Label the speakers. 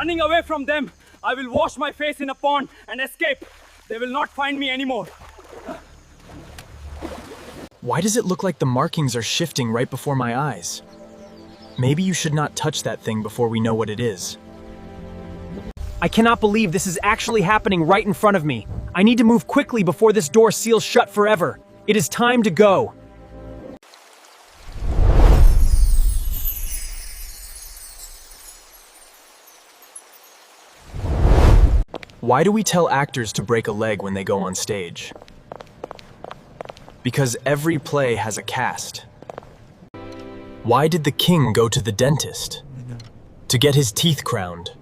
Speaker 1: Running away from them, I will wash my face in a pond and escape. They will not find me anymore.
Speaker 2: Why does it look like the markings are shifting right before my eyes? Maybe you should not touch that thing before we know what it is.
Speaker 3: I cannot believe this is actually happening right in front of me. I need to move quickly before this door seals shut forever. It is time to go.
Speaker 2: Why do we tell actors to break a leg when they go on stage? Because every play has a cast. Why did the king go to the dentist? To get his teeth crowned.